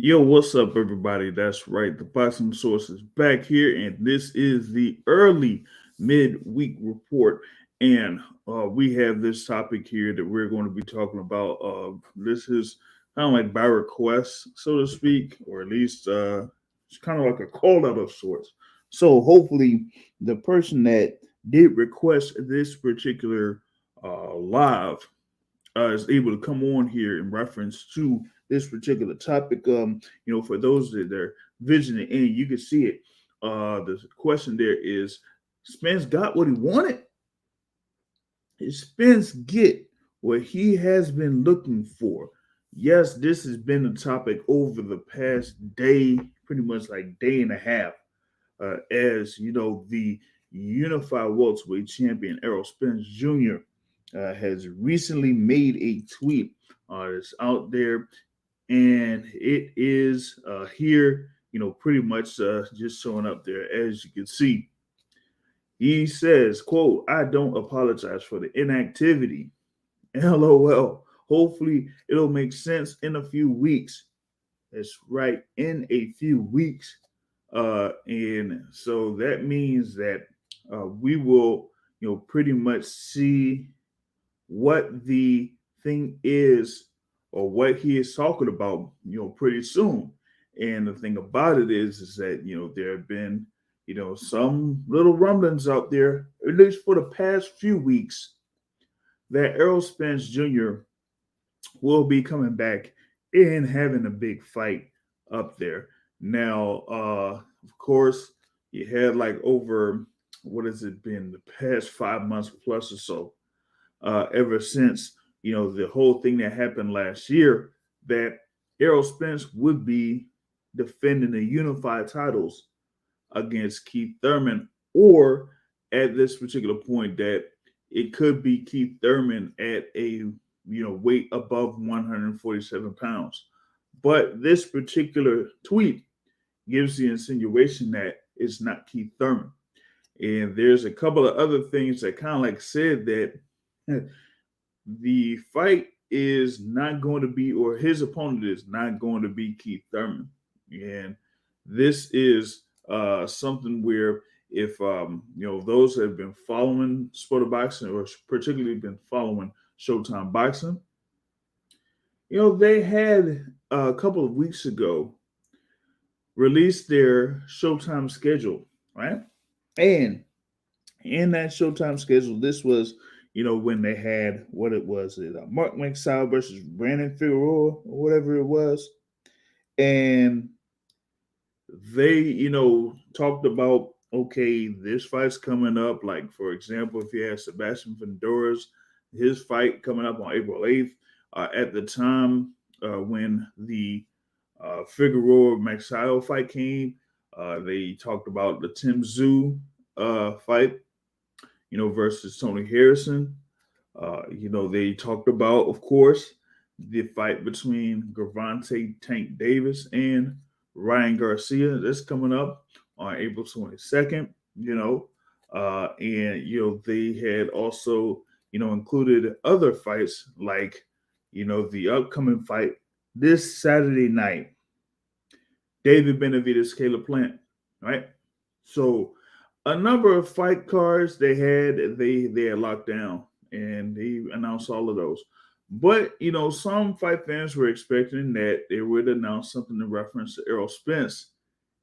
Yo, what's up, everybody? That's right. The Boxing Source is back here, and this is the early midweek report. And we have this topic here that we're going to be talking about. This is kind of like by request, so to speak, or at least it's kind of like a call out of sorts. So hopefully, the person that did request this particular live is able to come on here in reference to this particular topic. For those that are visiting in, you can see it. The question there is, Spence got what he wanted? Did Spence get what he has been looking for? Yes, this has been a topic over the past day, pretty much like day and a half, as the unified welterweight champion Errol Spence Jr. Has recently made a tweet that's out there, and it is here, pretty much just showing up there as you can see. He says, "quote I don't apologize for the inactivity. LOL. Hopefully, it'll make sense in a few weeks." That's right, in a few weeks. And so that means that we will, pretty much see what the thing is or what he is talking about, pretty soon. And the thing about it is that, there have been, some little rumblings out there, at least for the past few weeks, that Errol Spence Jr. will be coming back and having a big fight up there. Now, of course, you had like over, what has it been, the past 5 months plus or so, ever since the whole thing that happened last year, that Errol Spence would be defending the unified titles against Keith Thurman, or at this particular point that it could be Keith Thurman at a weight above 147 pounds. But this particular tweet gives the insinuation that it's not Keith Thurman. And there's a couple of other things that kind of like said that the fight is not going to be, or his opponent is not going to be Keith Thurman. And this is something where if those that have been following sport of boxing, or particularly been following Showtime Boxing, they had a couple of weeks ago released their Showtime schedule, right? And in that Showtime schedule, this was, when they had what it was, Mark McSal versus Brandon Figueroa or whatever it was, and they, talked about, okay, this fight's coming up. Like for example, if you had Sebastian Vendora's his fight coming up on April 8th, at the time when the Figueroa McSal fight came, they talked about the Tim Zoo fight, versus Tony Harrison. They talked about, of course, the fight between Gervonta Tank Davis and Ryan Garcia. That's coming up on April 22nd. And they had also included other fights like the upcoming fight this Saturday night. David Benavidez, Caleb Plant, right? So a number of fight cards they had locked down, and they announced all of those. But some fight fans were expecting that they would announce something in reference to Errol Spence,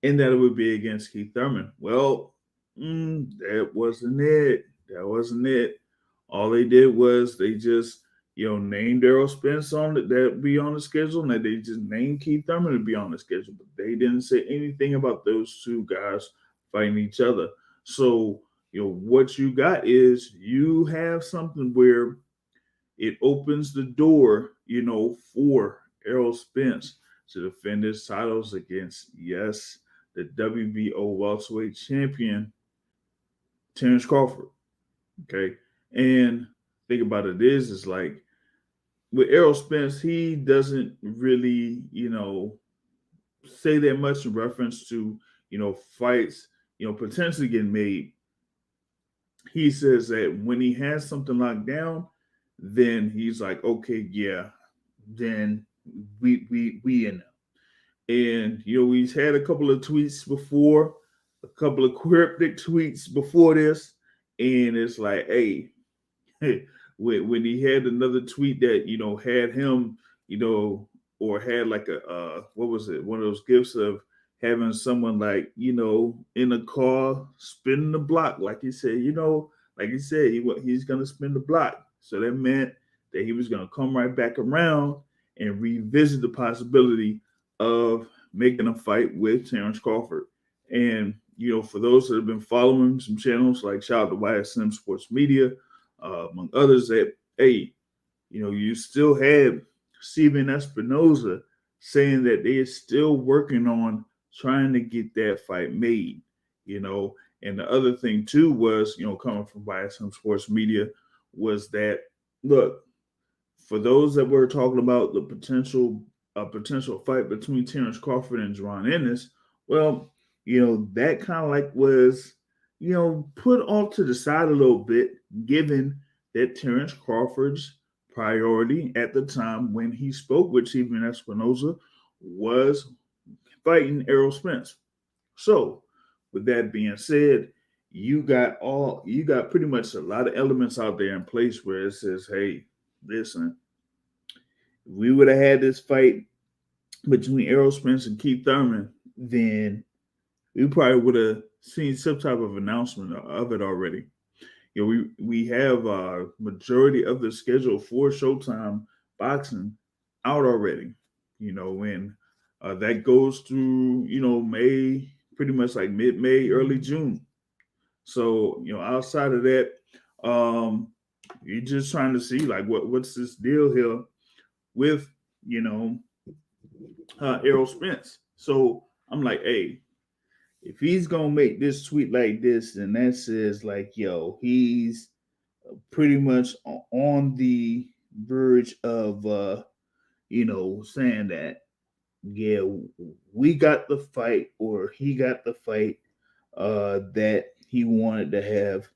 and that it would be against Keith Thurman. Well, that wasn't it. That wasn't it. All they did was they just named Errol Spence on that be on the schedule, and that they just named Keith Thurman to be on the schedule, but they didn't say anything about those two guys fighting each other. So, what you got is you have something where it opens the door, for Errol Spence to defend his titles against, yes, the WBO welterweight champion, Terrence Crawford. Okay. And think about it is like with Errol Spence, he doesn't really, say that much in reference to, fights, potentially getting made. He says that when he has something locked down, then he's like, okay, yeah, then we in there. And he's had a couple of tweets before, a couple of cryptic tweets before this, and it's like, hey, when he had another tweet that had him, or had like a what was it, one of those gifts of having someone like in a car spinning the block, like he said, he's gonna spin the block. So that meant that he was gonna come right back around and revisit the possibility of making a fight with Terrence Crawford. And for those that have been following some channels, like shout out to YSM Sports Media, among others, that hey, you still had Steven Espinoza saying that they are still working on trying to get that fight made. And the other thing too was, coming from YSM Sports Media, was that look, for those that were talking about the potential fight between Terrence Crawford and Jerron Ennis, well, that kind of like was, put off to the side a little bit, given that Terrence Crawford's priority at the time when he spoke with Steven Espinoza was fighting Errol Spence. So, with that being said, you got pretty much a lot of elements out there in place where it says, hey, listen, we would have had this fight between Errol Spence and Keith Thurman, then we probably would have seen some type of announcement of it already. We have majority of the schedule for Showtime boxing out already. When that goes through May, pretty much like mid-May, early June. So outside of that, you're just trying to see like what's this deal here with Errol Spence. So I'm like, hey, if he's gonna make this tweet like this, then that says like, yo, he's pretty much on the verge of saying that, yeah, we got the fight, or he got the fight that he wanted to have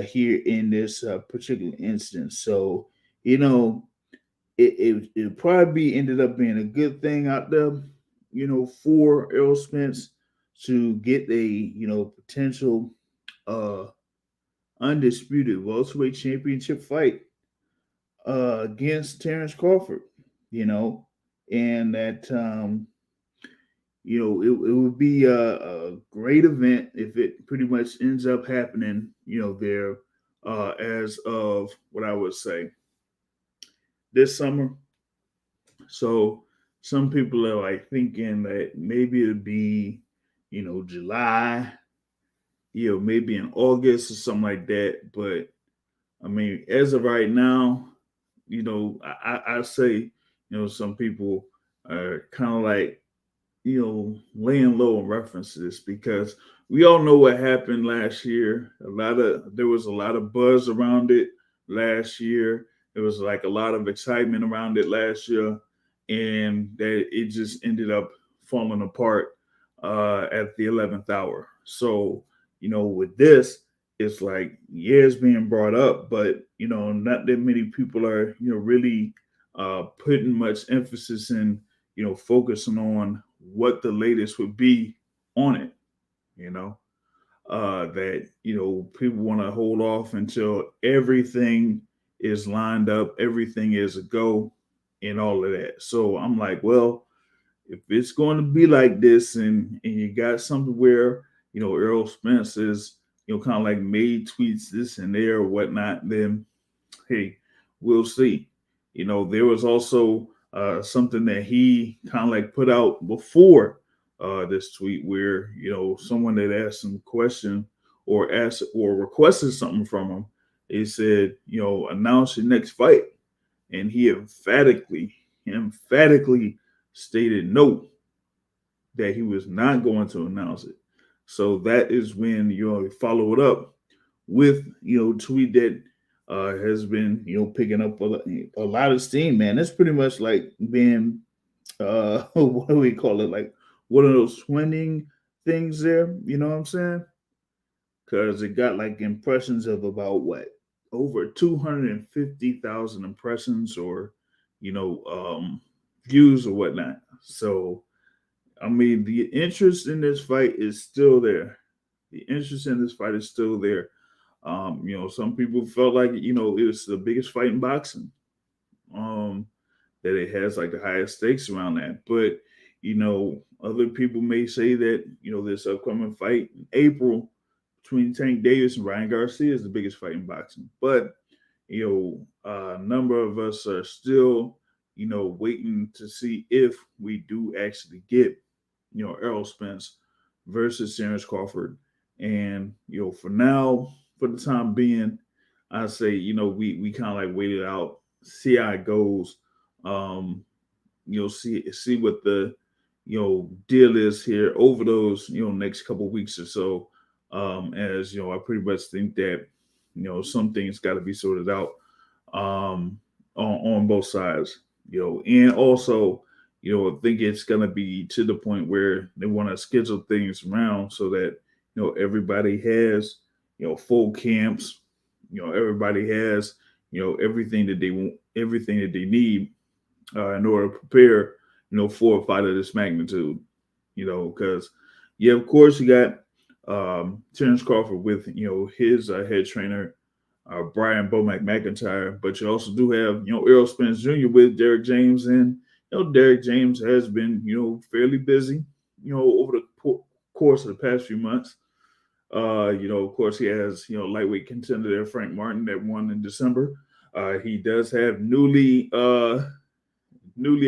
here in this particular instance. So, it probably ended up being a good thing out there, for Errol Spence to get a potential uh undisputed welterweight championship fight against Terrence Crawford, and that it would be a great event if it pretty much ends up happening, there as of what I would say this summer. So some people are like thinking that maybe it'd be, July, maybe in August or something like that. But I mean, as of right now, I say, some people are kind of like, laying low in references, because we all know what happened last year. There was a lot of buzz around it last year. There was like a lot of excitement around it last year, and that it just ended up falling apart at the 11th hour. So, with this, it's like, yeah, it's being brought up, but not that many people are, really putting much emphasis in, focusing on what the latest would be on it. That people want to hold off until everything is lined up, everything is a go, and all of that. So I'm like, well, if it's going to be like this, and you got something where Errol Spence is kind of like made tweets this and there or whatnot, then hey, we'll see. There was also something that he kind of like put out before this tweet, where someone that asked him a question or asked or requested something from him. He said, announce your next fight, and he emphatically stated no, that he was not going to announce it. So that is when follow it up with tweet that has been picking up a lot of steam, man. That's pretty much like being what do we call it, like one of those twinning things there, you know what I'm saying? Because it got like impressions of about what, over 250,000 impressions, or views or whatnot. So I mean, the interest in this fight is still there. The interest in this fight is still there. Some people felt like it was the biggest fight in boxing. Um, that it has like the highest stakes around that. But other people may say that this upcoming fight in April between Tank Davis and Ryan Garcia is the biggest fight in boxing. But a number of us are still waiting to see if we do actually get Errol Spence versus Terrence Crawford. And for now, for the time being, I say we kind of like wait it out, see how it goes. Um, see what the deal is here over those next couple of weeks or so. As I pretty much think that some things got to be sorted out on both sides. And also I think it's gonna be to the point where they want to schedule things around so that everybody has full camps. Everybody has everything that they want, everything that they need in order to prepare for a fight of this magnitude. Because of course you got Terrence Crawford with his head trainer Brian Bomac McIntyre, but you also do have Errol Spence Jr. with Derek James, and Derek James has been fairly busy over the course of the past few months. Of course, he has lightweight contender there Frank Martin that won in December. He does have newly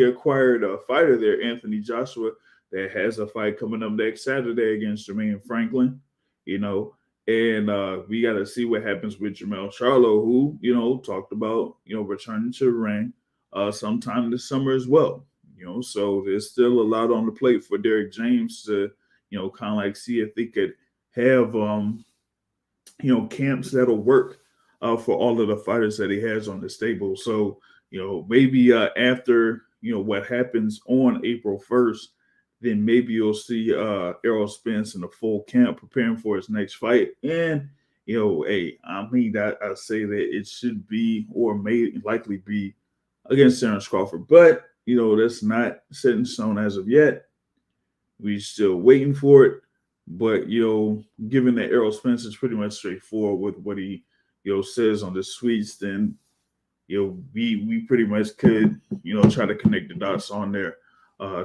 acquired fighter there, Anthony Joshua, that has a fight coming up next Saturday against Jermaine Franklin. You know, and we got to see what happens with Jamel Charlo, who talked about returning to the ring sometime this summer as well. So there's still a lot on the plate for Derek James to kind of like see if they could have camps that'll work for all of the fighters that he has on the stable. So maybe after what happens on April 1st, then maybe you'll see Errol Spence in a full camp preparing for his next fight. And hey, I mean, I say that it should be or may likely be against Terrence Crawford, but that's not set in stone as of yet. We still waiting for it. But given that Errol Spence is pretty much straightforward with what he says on the tweets, then we pretty much could try to connect the dots on there.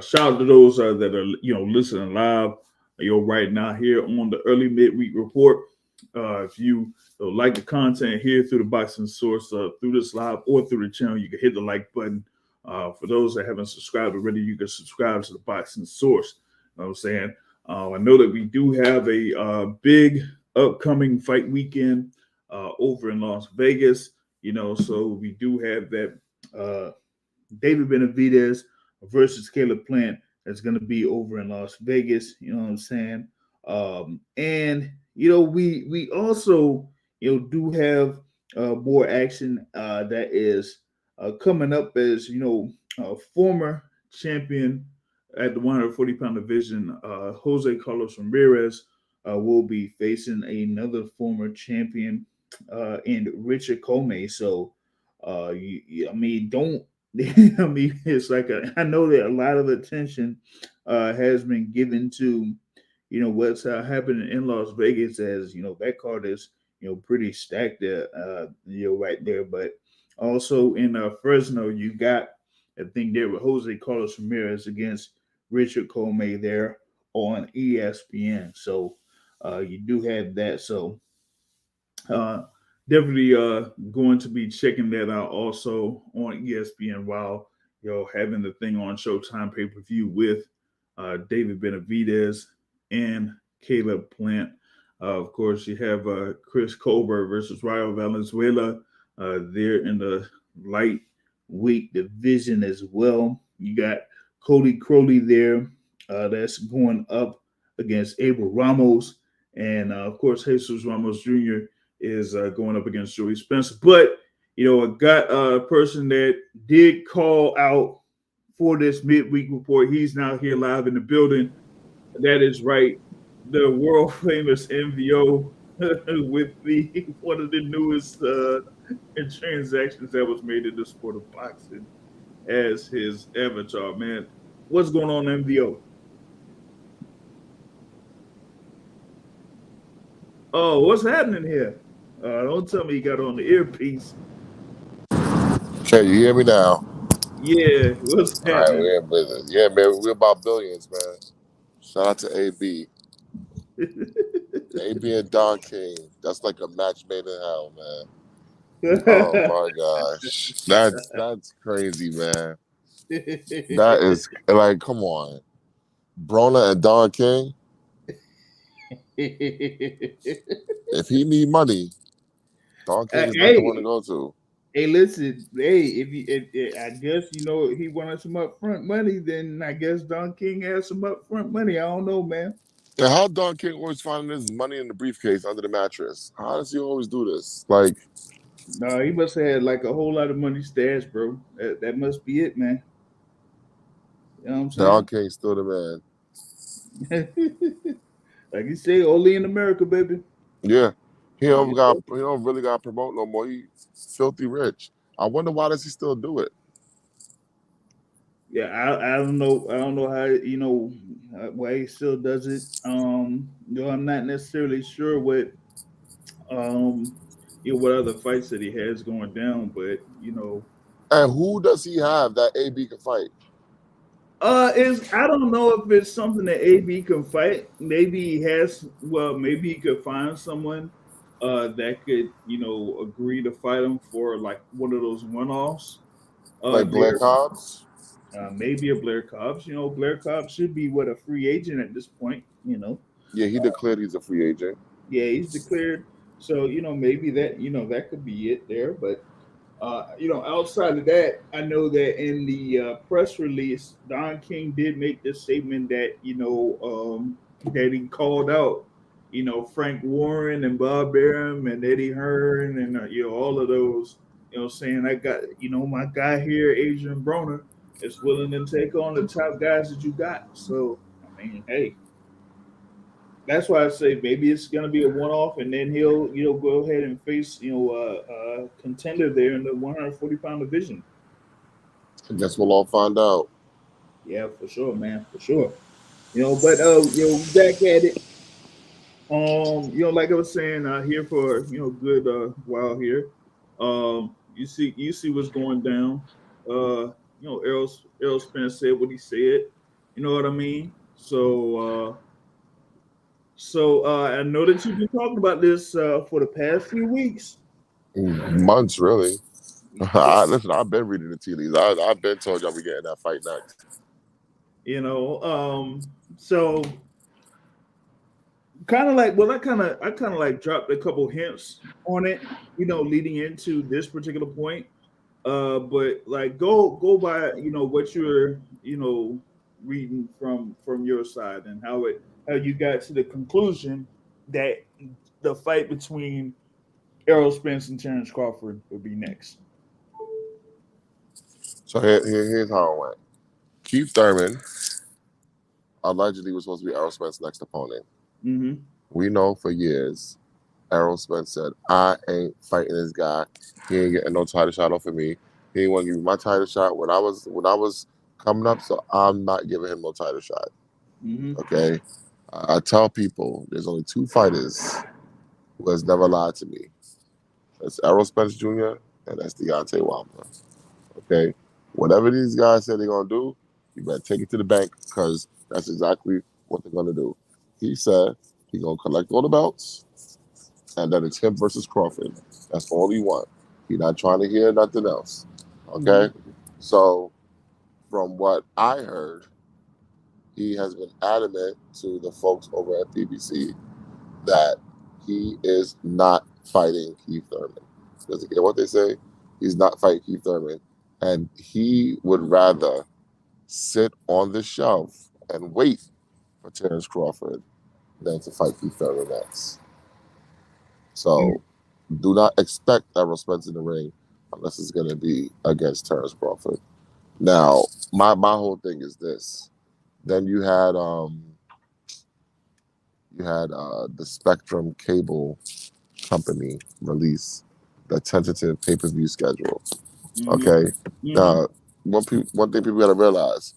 Shout out to those that are listening live right now here on the early midweek report. If you like the content here through the boxing source, through this live or through the channel, you can hit the like button. For those that haven't subscribed already, you can subscribe to the boxing source. You know what I'm saying? I know that we do have a big upcoming fight weekend over in Las Vegas. So we do have that David Benavidez versus Caleb Plant that's going to be over in Las Vegas. You know what I'm saying? And we also do have more action that is coming up as former champion at the 140-pound division. Jose Carlos Ramirez will be facing another former champion and Richard Comey. So, I mean, don't. I mean, it's like I know that a lot of attention has been given to, what's happening in Las Vegas, as that card is pretty stacked there, right there. But also in Fresno, you got a thing there with Jose Carlos Ramirez against Richard Comey there on ESPN. So you do have that. So uh, definitely going to be checking that out also on ESPN while having the thing on Showtime pay per view with David Benavidez and Caleb Plant. Of course, you have Chris Colbert versus Rayo Valenzuela there in the lightweight division as well. You got Cody Crowley there that's going up against Abel Ramos. And of course, Jesus Ramos Jr. is going up against Joey Spence. But, I got a person that did call out for this midweek report. He's now here live in the building. That is right. The world famous MVO with the one of the newest transactions that was made in the sport of boxing as his avatar. Man, what's going on, MVO? Oh, what's happening here? Don't tell me you got on the earpiece. Can you hear me now? Yeah, what's All right, happening? we're in business. Yeah, man, we're about billions, man. Shout out to AB. AB and Don King. That's like a match made in hell, man. Oh my gosh. That's crazy, man. That is like, come on. Brona and Don King, if he need money, Don King is not the one to Hey, go to. hey, listen. Hey, if I guess he wanted some upfront money, then I guess Don King has some upfront money. I don't know, man. And how Don King always finding his money in the briefcase under the mattress? How does he always do this? Like, No, he must have had like a whole lot of money stashed, bro. That must be it, man. You know what I'm Don saying? King's still the man. Like you say, only in America, baby. Yeah. Yeah, He don't really got to promote no more. He filthy rich. I wonder why does he still do it? yeah. I don't know. I don't know how why he still does it. I'm not necessarily sure um what other fights that he has going down, but And who does he have that AB can fight? is I don't know if it's something that AB can fight. Maybe he has. Well, maybe he could find someone that could agree to fight him for like one of those one-offs. Like Blair There Cobbs? maybe a Blair Cobbs. Blair Cobbs should be what a free agent at this point. Yeah, he declared he's a free agent. Yeah, he's declared. So maybe that could be it there. But outside of that, I know that in the press release, Don King did make this statement that that he called out Frank Warren and Bob Arum and Eddie Hearn and all of those saying I got my guy here Adrian Broner is willing to take on the top guys that you got. So I mean, hey, that's why I say maybe it's gonna be a one off, and then he'll go ahead and face contender there in the 140-pound division. I guess we'll all find out. Yeah, for sure, man, for sure. But back at it. Like I was saying, here for good while here. You see what's going down. Errol Spence said what he said. You know what I mean? So I know that you've been talking about this for the past few weeks. Months, really. Yeah, Listen, I've been reading the tea leaves. I've been told y'all we getting that fight next. so kind of like well, I kind of like dropped a couple hints on it, leading into this particular point. But like go by what you're reading from your side and how you got to the conclusion that the fight between Errol Spence and Terrence Crawford would be next. So here's how it went. Keith Thurman allegedly was supposed to be Errol Spence's next opponent. Mm-hmm. We know for years, Errol Spence said, I ain't fighting this guy. He ain't getting no title shot off of me. He ain't want to give me my title shot when I was coming up, so I'm not giving him no title shot. Mm-hmm. Okay? I tell people there's only two fighters who has never lied to me. That's Errol Spence Jr. and that's Deontay Wilder. Okay? Whatever these guys say they're gonna do, you better take it to the bank because that's exactly what they're gonna do. He said he's gonna collect all the belts and that it's him versus Crawford. That's all he want. He's not trying to hear nothing else. Mm-hmm. Okay? So from what I heard, he has been adamant to the folks over at BBC that he is not fighting Keith Thurman. Does it get what they say? He's not fighting Keith Thurman. And he would rather sit on the shelf and wait for Terrence Crawford than to fight Keith Thurman next. So do not expect Errol Spence in the ring unless it's going to be against Terrence Crawford. Now, my whole thing is this. Then you had the Spectrum Cable Company release the tentative pay-per-view schedule. Mm-hmm. Okay, Mm-hmm. now one thing people got to realize: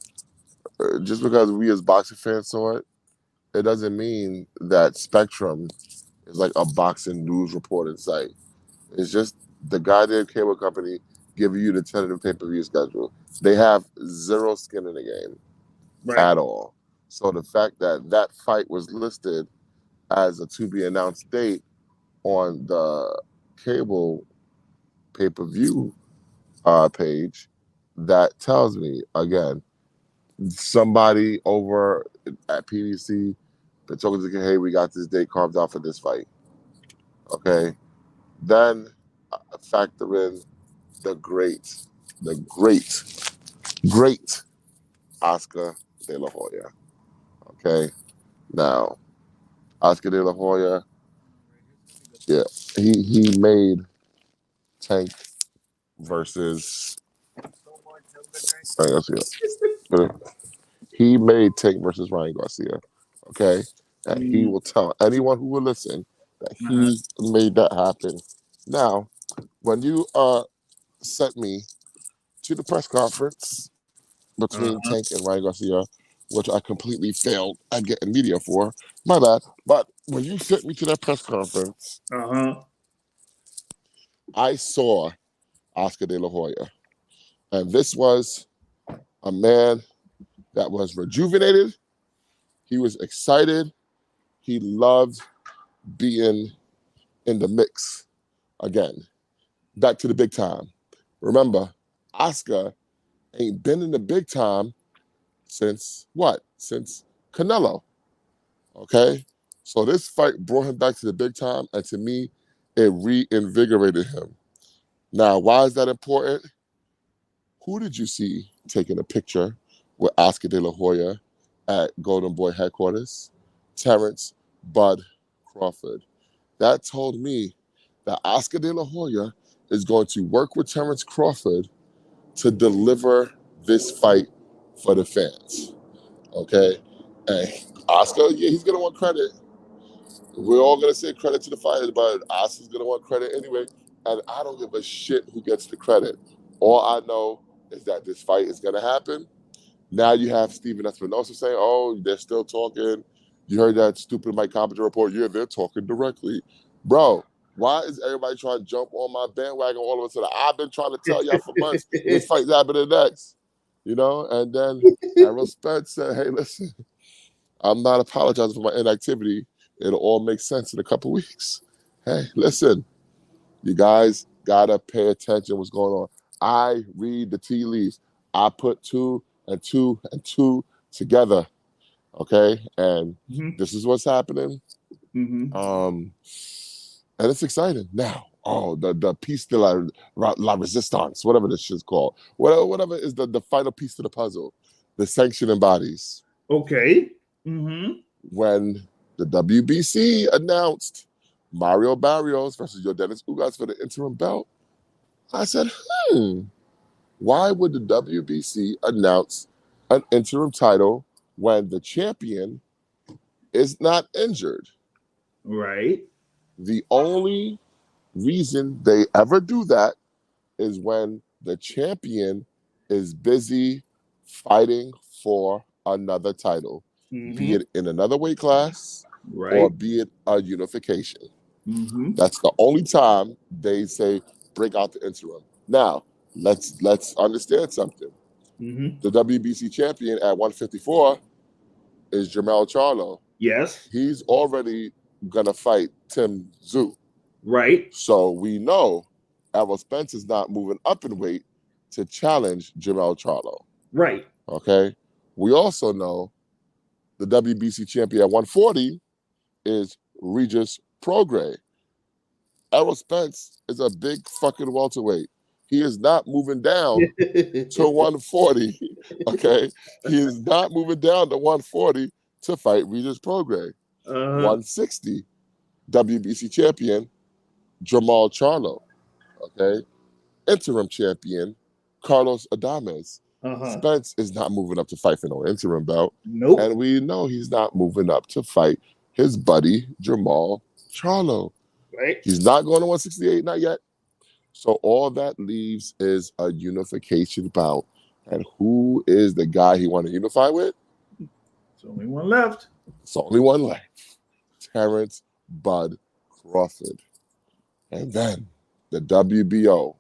just because we as boxing fans saw it, it doesn't mean that Spectrum It's like a boxing news reporting site. It's just the goddamn cable company giving you the tentative pay-per-view schedule. They have zero skin in the game Right. at all. So the fact that that fight was listed as a to be announced date on the cable pay-per-view page, that tells me again, somebody over at PDC been talking to hey, we got this date carved out for this fight. Okay, then factor in the great Oscar De La Hoya. Okay, now Oscar De La Hoya, yeah, he made Tank versus. He made Tank versus Ryan Garcia. Okay, and he will tell anyone who will listen that he made that happen. Now, when you sent me to the press conference between Tank and Ryan Garcia, which I completely failed at getting media for. My bad. But when you sent me to that press conference, I saw Oscar De La Hoya. And this was a man that was rejuvenated. He was excited. He loved being in the mix again. Back to the big time. Remember, Oscar ain't been in the big time since what? Since Canelo. Okay? So this fight brought him back to the big time, and to me, it reinvigorated him. Now, why is that important? Who did you see taking a picture with Oscar De La Hoya at Golden Boy headquarters? Terrence Bud Crawford. That told me that Oscar De La Hoya is going to work with Terrence Crawford to deliver this fight for the fans. Okay? And Oscar, yeah, he's going to want credit. We're all going to say credit to the fighters, but Oscar's going to want credit anyway. And I don't give a shit who gets the credit. All I know is that this fight is going to happen. Now you have Steven Espinosa saying, oh, they're still talking. You heard that stupid Mike Carpenter report. Yeah, they're talking directly. Bro, why is everybody trying to jump on my bandwagon all of a sudden? I've been trying to tell y'all for months this fight's happening next. You know, and then Errol Spence said, hey, listen, I'm not apologizing for my inactivity. It'll all make sense in a couple weeks. Hey, listen, you guys gotta pay attention what's going on. I read the tea leaves. I put 2 and 2 and 2 together. Okay, and this is what's happening. And it's exciting now. Oh, the piece de la resistance, whatever this shit's called, whatever is the final piece to the puzzle, the sanctioning bodies. Okay. When the WBC announced Mario Barrios versus Yordenis Ugas for the interim belt, I said, why would the WBC announce an interim title when the champion is not injured? Right. The only reason they ever do that is when the champion is busy fighting for another title, be it in another weight class or be it a unification. That's the only time they say break out the interim. Now, let's understand something. The WBC champion at 154 is Jermell Charlo. Yes. He's already gonna fight Tim Tszyu. Right. So we know Errol Spence is not moving up in weight to challenge Jermell Charlo. Right. Okay. We also know the WBC champion at 140 is Regis Prograis. Errol Spence is a big fucking welterweight. He is not moving down to 140. Okay. He is not moving down to 140 to fight Regis Prograis. 160, WBC champion Jermall Charlo. Okay. Interim champion Carlos Adames. Spence is not moving up to fight for no interim belt. Nope. And we know he's not moving up to fight his buddy Jermall Charlo. Right. He's not going to 168, not yet. So all that leaves is a unification bout. And who is the guy he want to unify with? There's only one left. It's only one left. Terrence Bud Crawford. And then the WBO,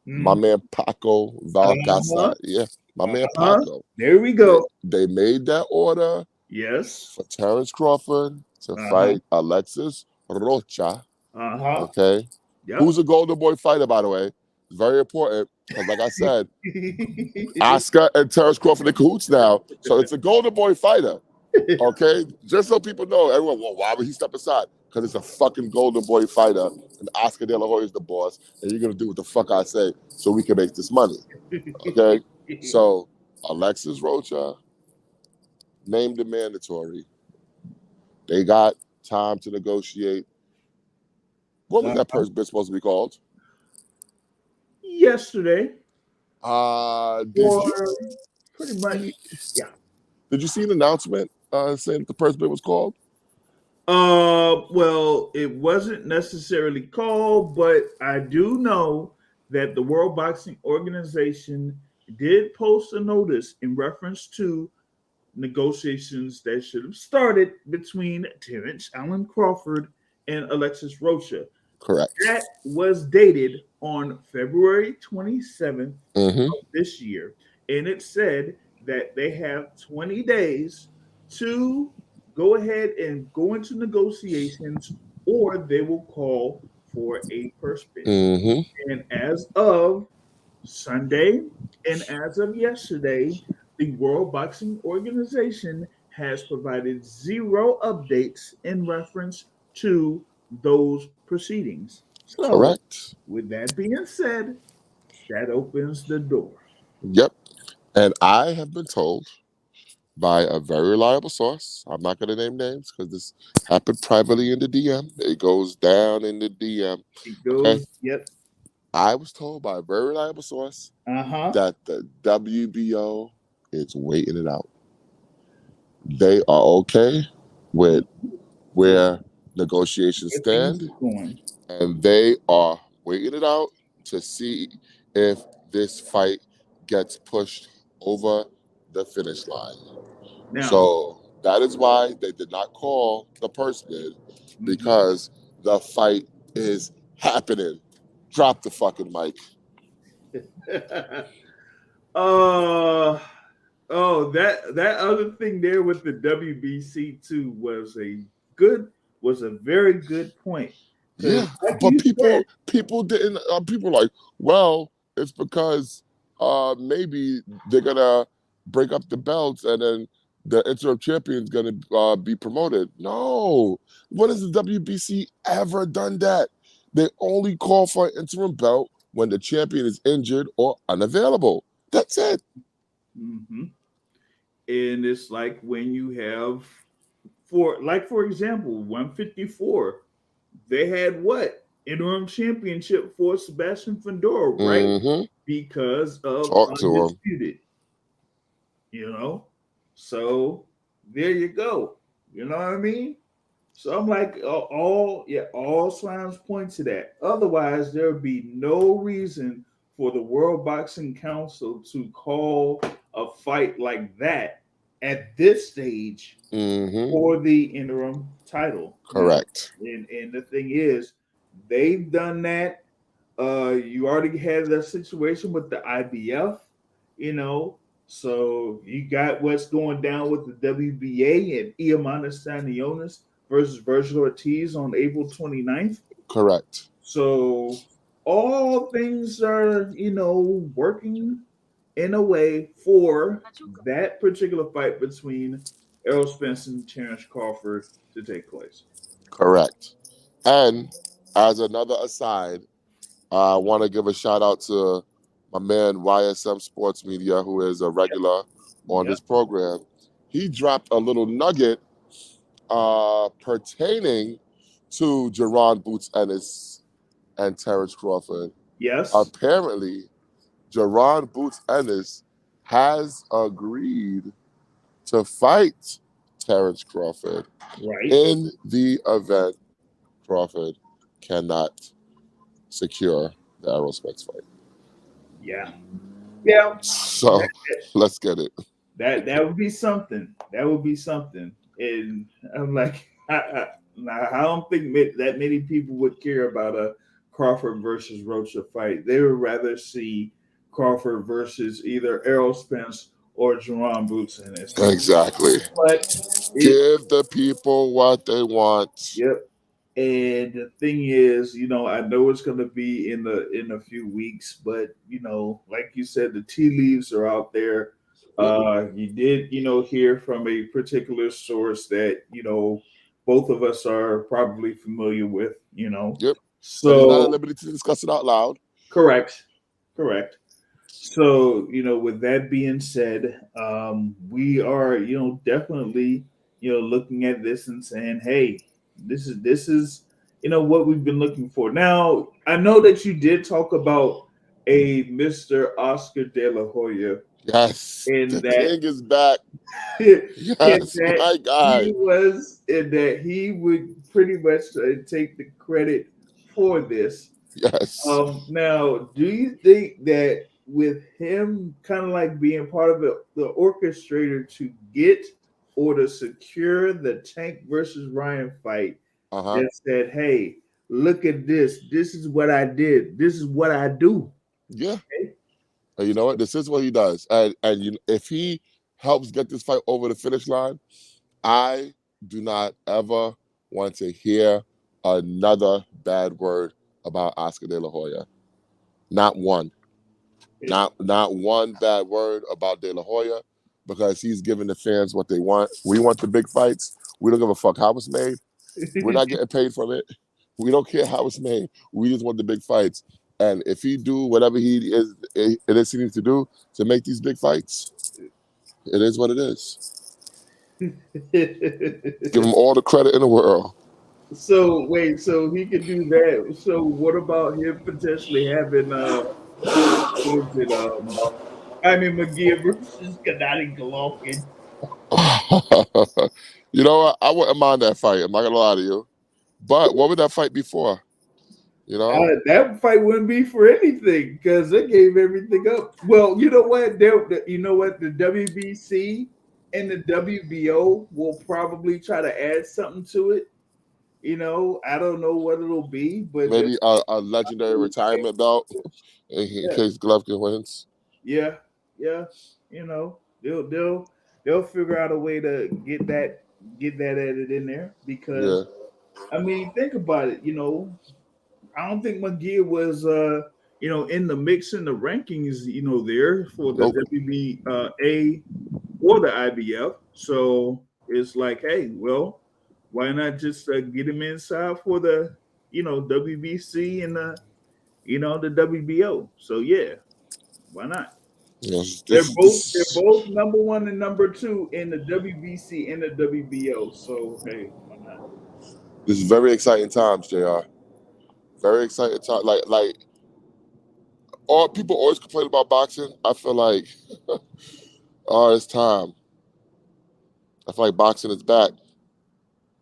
my man Paco Valgasa. Yeah, my man Paco. There we go. They made that order Yes. for Terrence Crawford to fight Alexis Rocha. Okay. Yep. Who's a Golden Boy fighter, by the way? Very important. Because like I said, Oscar and Terrence Crawford in cahoots now. So it's a Golden Boy fighter. Okay? Just so people know, everyone, well, why would he step aside? Because it's a fucking Golden Boy fighter, and Oscar De La Hoya is the boss, and you're going to do what the fuck I say so we can make this money. Okay? So Alexis Rocha named the mandatory. They got time to negotiate. What was that purse bid supposed to be called? Yesterday. Pretty much. Yeah. Did you see an announcement saying that the purse bid was called? Well, it wasn't necessarily called, but I do know that the World Boxing Organization did post a notice in reference to negotiations that should have started between Terrence Allen Crawford and Alexis Rocha. Correct. That was dated on February 27th of this year. And it said that they have 20 days to go ahead and go into negotiations, or they will call for a purse bid. And as of Sunday and as of yesterday, the World Boxing Organization has provided zero updates in reference to those proceedings. So, correct. With that being said, that opens the door. Yep. And I have been told by a very reliable source, I'm not going to name names because this happened privately in the DM. It goes down in the DM. It goes, yep. I was told by a very reliable source that the WBO is waiting it out. They are okay with where negotiations stand, and they are waiting it out to see if this fight gets pushed over the finish line. Now, so that is why they did not call the purse bid, because the fight is happening. Drop the fucking mic. That other thing there with the WBC too was a very good point. Yeah, like but people didn't. People like, well, it's because maybe they're gonna break up the belts and then the interim champion is gonna be promoted. No, when has the WBC ever done that? They only call for an interim belt when the champion is injured or unavailable. That's it. And it's like when you have, for example, 154, they had what? Interim championship for Sebastian Fundora, right? Because of Undisputed. You know? So there you go. You know what I mean? So I'm like, all signs point to that. Otherwise, there would be no reason for the World Boxing Council to call a fight like that at this stage for the interim title. Correct. And the thing is, they've done that. You already had that situation with the IBF, so you got what's going down with the WBA and Iamana Stanionis versus Virgil Ortiz on April 29th. Correct. So all things are, working in a way for that particular fight between Errol Spence and Terrence Crawford to take place. Correct. And as another aside, I want to give a shout out to my man YSM Sports Media, who is a regular on this program. He dropped a little nugget pertaining to Jerron Boots Ennis and Terrence Crawford. Yes. Apparently, Jerron Boots Ennis has agreed to fight Terrence Crawford in the event Crawford cannot secure the Errol Spence fight. Yeah. So let's get it. That would be something. That would be something. And I'm like, Now, I don't think that many people would care about a Crawford versus Rocha fight. They would rather see Crawford versus either Errol Spence or Jerron Boots Ennis. Exactly. But it, Give the people what they want. yep. And the thing is, I know it's going to be in a few weeks, but like you said, the tea leaves are out there. Yep. You did, hear from a particular source that both of us are probably familiar with. Yep. But he's not at So liberty to discuss it out loud. correct, correct. So, with that being said, we are, definitely, looking at this and saying, hey, this is, what we've been looking for. Now, I know that you did talk about a Mr. Oscar De La Hoya Yes, in the that king is back. in Yes, that my guy. in that he would pretty much take the credit for this. Yes. Now, do you think that with him kind of like being part of the orchestrator to get or to secure the Tank versus Ryan fight, Uh-huh. that said, "Hey, look at this. This is what I did. This is what I do." Yeah. Okay? And you know what? This is what he does. And if he helps get this fight over the finish line, I do not ever want to hear another bad word about Oscar De La Hoya. Not one. Not one bad word about De La Hoya, because he's giving the fans what they want. We want the big fights. We don't give a fuck how it's made. We're not getting paid from it. We don't care how it's made. We just want the big fights. And if he do whatever it is he needs to do to make these big fights, it is what it is. Give him all the credit in the world. So wait, so he could do that. So what about him potentially having what is it? I mean McGee versus Gennady Golovkin. You know what? I wouldn't mind that fight. I'm not gonna lie to you. But what would that fight be for? You know? That fight wouldn't be for anything because they gave everything up. Well, you know what? You know what? The WBC and the WBO will probably try to add something to it. I don't know what it'll be, but Maybe a legendary retirement belt in yeah, case Golovkin wins. yeah, yeah. They'll figure out a way to get that added in there Yeah. because I mean, think about it. I don't think McGee was in the mix in the rankings, there for the Nope. WBA or the IBF. So it's like, hey, well, why not just get him inside for the WBC and the WBO? So yeah, why not? Yes, They're this both number one and number two in the WBC and the WBO. So hey, why not? this is very exciting times, Jr. Very exciting time. Like all people always complain about boxing. I feel like oh, it's time. I feel like boxing is back.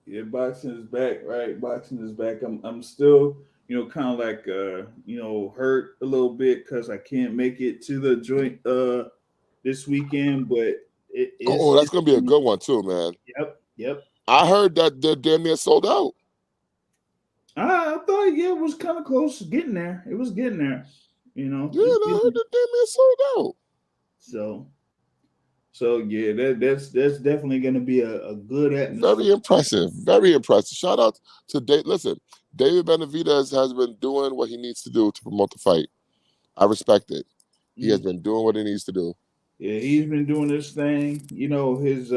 Yeah, boxing is back, right? Boxing is back. I'm still, kind of like hurt a little bit because I can't make it to the joint this weekend, but Oh, that's gonna be a good one too, man. yep, yep. I heard that they're damn near sold out. I thought yeah, it was kind of close to getting there. It was getting there, Yeah, it's I heard getting they're damn near sold out. so so yeah, that's definitely going to be a good atmosphere. Very impressive. Very impressive. Shout out to Dave. Listen, David Benavidez has been doing what he needs to do to promote the fight. I respect it. He has Mm. been doing what he needs to do. Yeah, he's been doing this thing. His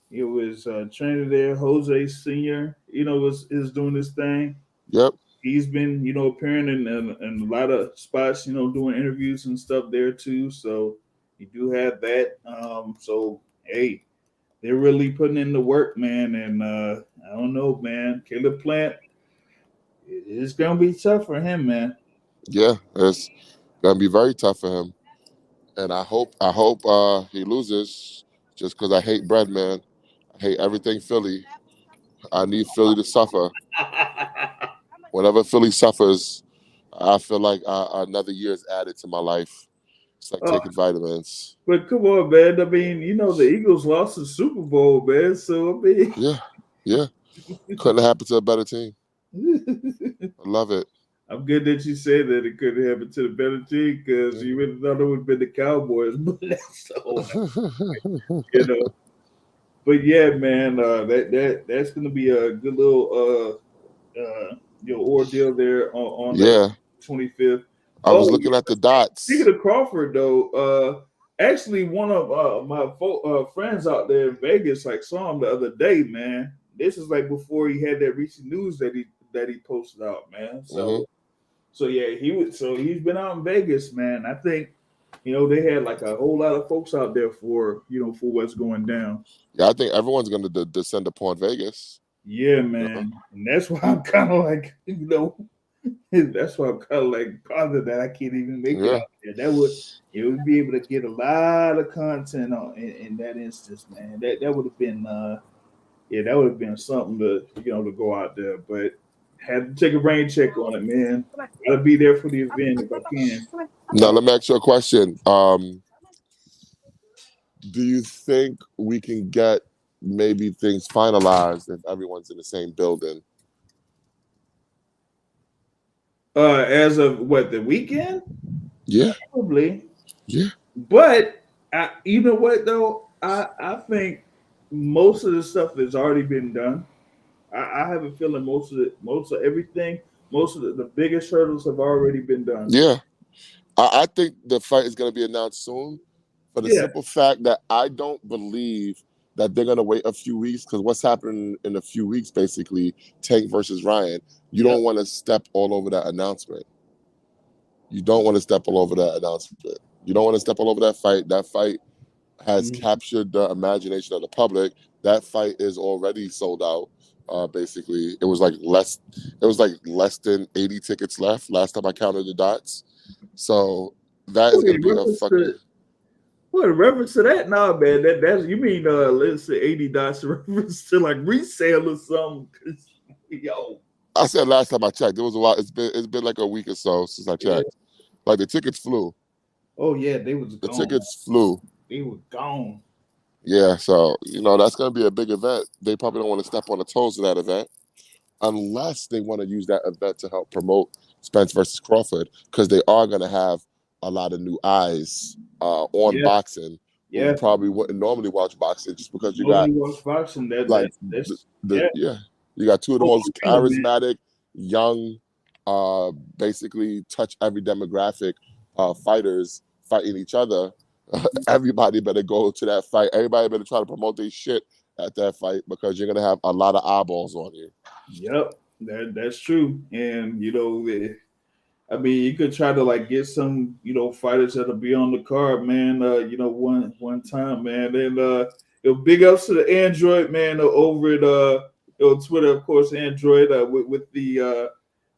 it was trainer there, Jose Senior. Was is doing this thing. Yep. He's been appearing in a lot of spots. Doing interviews and stuff there too. So you do have that. So hey, they're really putting in the work, man. And I don't know, man. Caleb Plant, it's gonna be tough for him, man. Yeah. It's gonna be very tough for him. And I hope he loses just because I hate bread, man. I hate everything Philly. I need Philly to suffer. Whenever Philly suffers, I feel like another year is added to my life. It's like Oh, taking vitamins. but come on, man. I mean, the Eagles lost the Super Bowl, man. So I mean, Yeah, yeah. Couldn't happen to a better team. I love it. I'm good that you said that it could happen to the better team because Yeah. you would have thought it would have been the Cowboys, but that's so you know. But yeah, man, that's gonna be a good little ordeal there on the Yeah. 25th. I was Oh, looking at the speaking dots. of Crawford, though, actually one of my friends out there in Vegas like saw him the other day, man. This is like before he had that recent news that he posted out, man. Hmm. So yeah, he's been out in Vegas, man. I think they had like a whole lot of folks out there for for what's going down. Yeah, I think everyone's going to descend upon Vegas. Yeah, You know? man, and that's why I'm kind of like that's why I'm kind of like bothered that I can't even make it Yeah. out there. It would be able to get a lot of content on in that instance, man. That would have been that would have been something to go out there, but had to take a rain check on it, man. Gotta be there for the event if I can. Now, let me ask you a question. Do you think we can get maybe things finalized if everyone's in the same building? As of what, the weekend, Yeah. probably. Yeah. But you know what though, I think most of the stuff has already been done. I have a feeling most of everything, most of the biggest hurdles have already been done. Yeah. I think the fight is going to be announced soon for the Yeah, simple fact that I don't believe that they're going to wait a few weeks because what's happening in a few weeks, basically, Tank versus Ryan, you yep. don't want to step all over that announcement. You don't want to step all over that announcement. You don't want to step all over that fight. That fight has Mhm. captured the imagination of the public. That fight is already sold out. Basically, it was like less than 80 tickets left last time I counted the dots. So that is Wait, going to in be a reference fucking. to what in reference to that? Nah, man, that's you mean let's say $80 in reference to like resale or something? 'Cause, yo, I said last time I checked, it was a lot. It's been like a week or so since I yeah. checked. Like the tickets flew. Oh yeah, they was The gone. tickets flew. They were gone. Yeah, so that's going to be a big event. They probably don't want to step on the toes of that event unless they want to use that event to help promote Spence versus Crawford because they are going to have a lot of new eyes on Yeah, boxing who yeah. probably wouldn't normally watch boxing just because you got Nobody watched boxing. like That's the yeah. yeah, you got two of the Whole most arena, man. charismatic young basically touch every demographic fighters fighting each other. Everybody better go to that fight. Everybody better try to promote their shit at that fight because you're gonna have a lot of eyeballs on you. Yep, that's true. And I mean, you could try to like get some fighters that'll be on the card, man. One time, man. And big ups to the Android man over at Twitter, of course. Android with the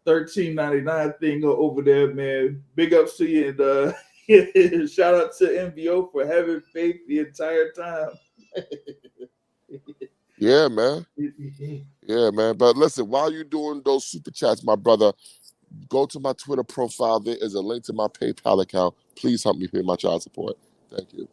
13.99 thing over there, man. Big ups to you, and shout out to MVO for having faith the entire time. Yeah, man. Yeah, man. But listen, while you're doing those super chats, my brother, go to my Twitter profile. There is a link to my PayPal account. Please help me pay my child support. Thank you.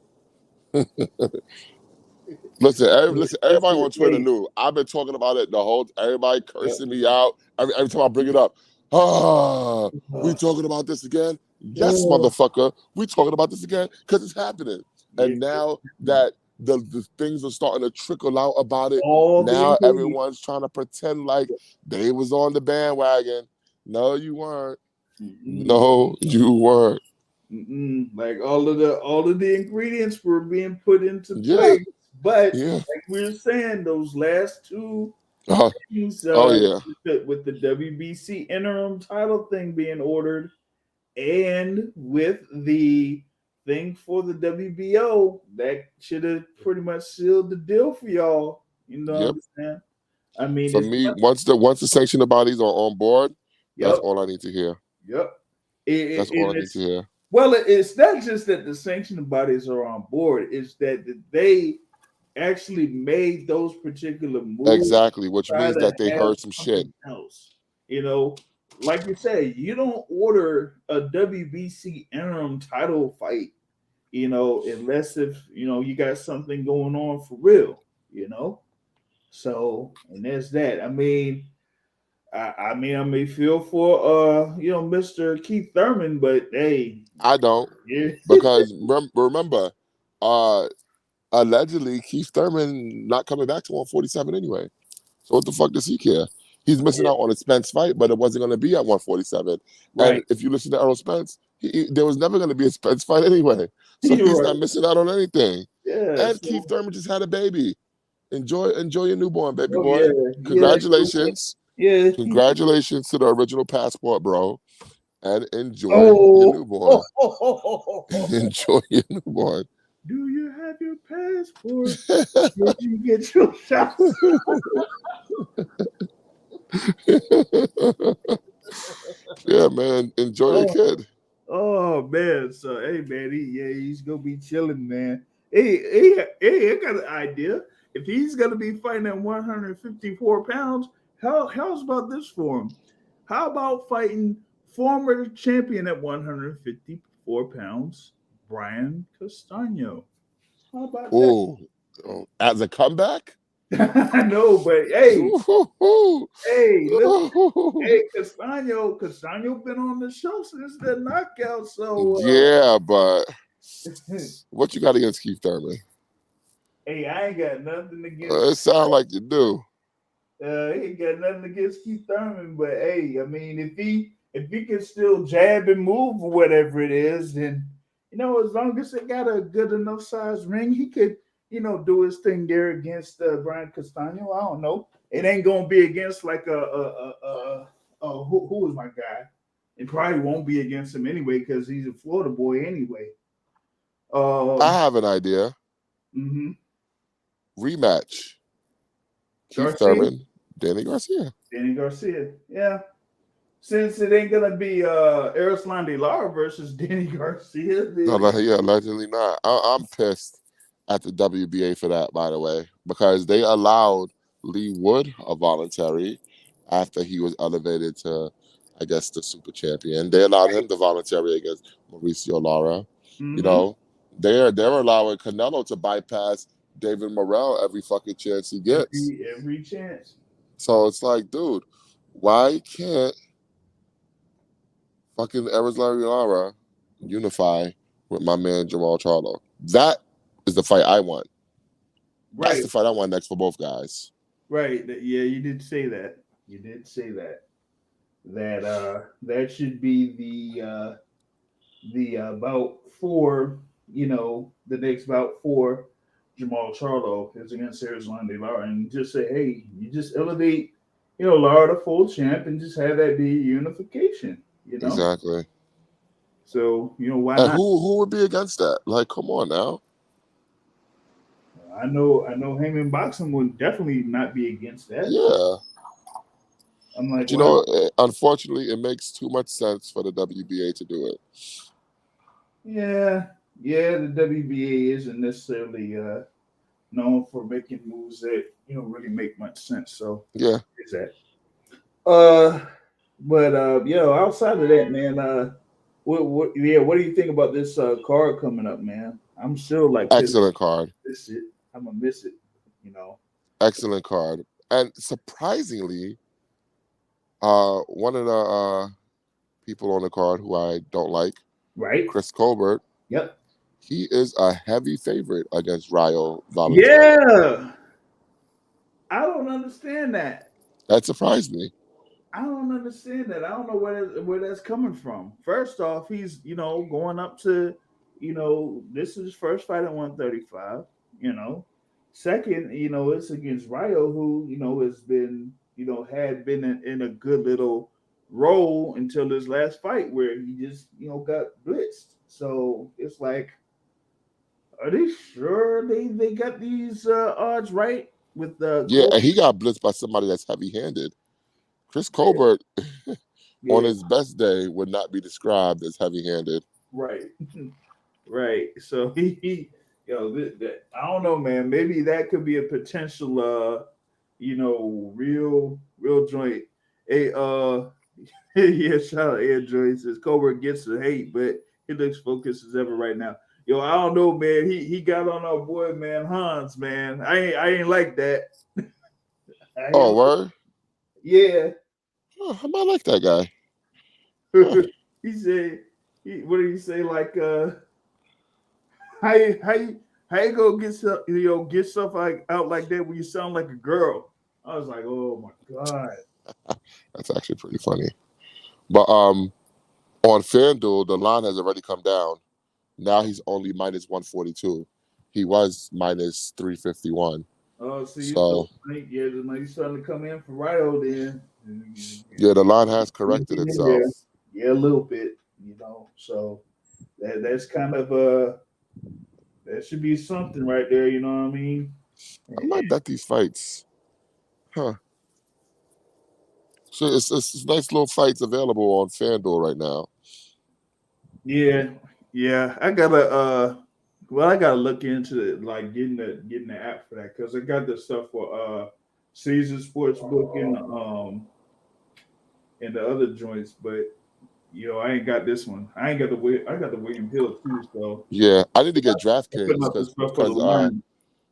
Listen, That's everybody it. on Twitter Hey, knew. I've been talking about it the whole. Everybody yeah. cursing me out every time I bring it up. Ah, we talking about this again? Yes, motherfucker. We talking about this again because it's happening. Yeah, And now that the things are starting to trickle out about it, all the now ingredients. everyone's trying to pretend like they was on the bandwagon. No, you weren't. Mm-mm, No, you weren't. mm-mm. Like all of the ingredients were being put into Yeah, place, but yeah. like we were saying, those last two Uh, things oh yeah. with the WBC interim title thing being ordered, and with the thing for the WBO, that should have pretty much sealed the deal for y'all. You know what Yep. I'm saying? I mean, For it's me, once the sanctioned bodies are on board, that's yep, all I need to hear. yep. That's all And I need to it's hear. well, it's not just that the sanctioning bodies are on board; it's that they actually made those particular moves Exactly, to which try means to that they have heard some shit. something else. You know, like you say, you don't order a WBC interim title fight, unless if you got something going on for real. You know, So, and that's that. I mean, I may feel for Mr. Keith Thurman, but hey, I don't, yeah, because remember, uh, allegedly Keith Thurman not coming back to 147 anyway. So what the fuck does he care? He's missing yeah, out on a Spence fight, but it wasn't going to be at 147. And right. if you listen to Errol Spence, there was never going to be a Spence fight anyway. So You're he's right. not missing out on anything. Yeah. And Keith So, Thurman just had a baby. Enjoy your newborn, baby oh boy. yeah, yeah, Congratulations. yeah. Congratulations to the original passport, bro. And enjoy your Oh, newborn. Enjoy your newborn. do you have your passport? Did you get your shot? Yeah, man. Enjoy your Oh, kid. oh man. So hey man, he's gonna be chilling, man. Hey, I got an idea. If he's gonna be fighting at 154 pounds, how's about this for him? How about fighting former champion at 154 pounds, Brian Castano? How about that? Oh, as a comeback? I know, but hey, listen, hey, Castano been on the show since the knockout, so Yeah, but what you got against Keith Thurman? hey, I ain't got nothing against. It sounds like you do. He ain't got nothing against Keith Thurman, but hey, I mean, if he can still jab and move or whatever it is, then as long as it got a good enough size ring, he could do his thing there against Brian Castano. I don't know. It ain't gonna be against like who was my guy. It probably won't be against him anyway because he's a Florida boy anyway. I Um, have an idea. mm-hmm. Rematch. Keith Garcia, Thurman, Danny Garcia. Danny Garcia, yeah. Since it ain't gonna be Erislan De Lara versus Danny Garcia, No, then no, yeah, allegedly not. I'm pissed at the WBA for that, by the way, because they allowed Lee Wood a voluntary after he was elevated to, I guess, the super champion. They allowed him the voluntary against Mauricio Lara. You mm-hmm. know, they're allowing Canelo to bypass David Morrell every fucking chance he gets. every chance. So it's like, dude, why can't fucking Erislan Lara unify with my man Jamal Charlo? That is the fight I want. That's Right, the fight I want next for both guys. right. Yeah, you did say that. You did say that. That should be the bout for the next bout for Jamal Charlo is against Erislan De Lara, and just say, hey, you just elevate Lara to full champ and just have that be unification. Exactly. So why And not? who would be against that? Like, come on now. I know Heyman Boxing would definitely not be against that. Yeah. I'm like, But you wow. know, unfortunately, it makes too much sense for the WBA to do it. Yeah, yeah, the WBA isn't necessarily known for making moves that really make much sense. So Yeah. is that. Uh, but outside of that, man, what do you think about this card coming up, man? I'm still like pissed. Excellent card. Miss it. I'm gonna miss it. You know. Excellent card. And surprisingly, one of the people on the card who I don't like, Right. Chris Colbert, Yep. he is a heavy favorite against Rayo Valentine. Yeah. I don't understand that. That surprised me. I don't understand that. I don't know where that's coming from. First off, he's going up to this is his first fight at 135. You know, second, it's against Ryo, who has been had been in a good little role until his last fight where he just got blitzed. So it's like, are they sure they got these odds right with the Yeah, and he got blitzed by somebody that's heavy-handed. Chris Yeah, Colbert, on yeah, his best day, would not be described as heavy-handed. right. Right. So I don't know, man. Maybe that could be a potential real joint. Hey, yeah, shout out Ed Joy. He says Cobra gets the hate, but he looks focused as ever right now. Yo, I don't know, man. He got on our boy, man, Hans, man. I ain't like that. I Oh, hear, word. yeah. Oh, I might like that guy. Huh. He said, what did he say? Like, how you, how you, how you go get stuff, get stuff like out like that when you sound like a girl? I was like, oh my god. That's actually pretty funny. But on FanDuel, the line has already come down. Now he's only minus 142. He was minus 351. Oh, see, so So yeah, the money's starting to come in for Ryo then. yeah, the line has He's corrected getting in there. itself. Yeah, a little bit, So that's kind of that should be something right there, you know what I mean? I might bet these fights. Huh. So it's nice little fights available on FanDuel right now. Yeah, yeah. I gotta look into it, like getting the app for that because I got the stuff for Caesar Sportsbook and the other joints, but I ain't got this one. I got the William Hill too, so Yeah, I need to get I'm putting DraftKings up the because stuff for the because line.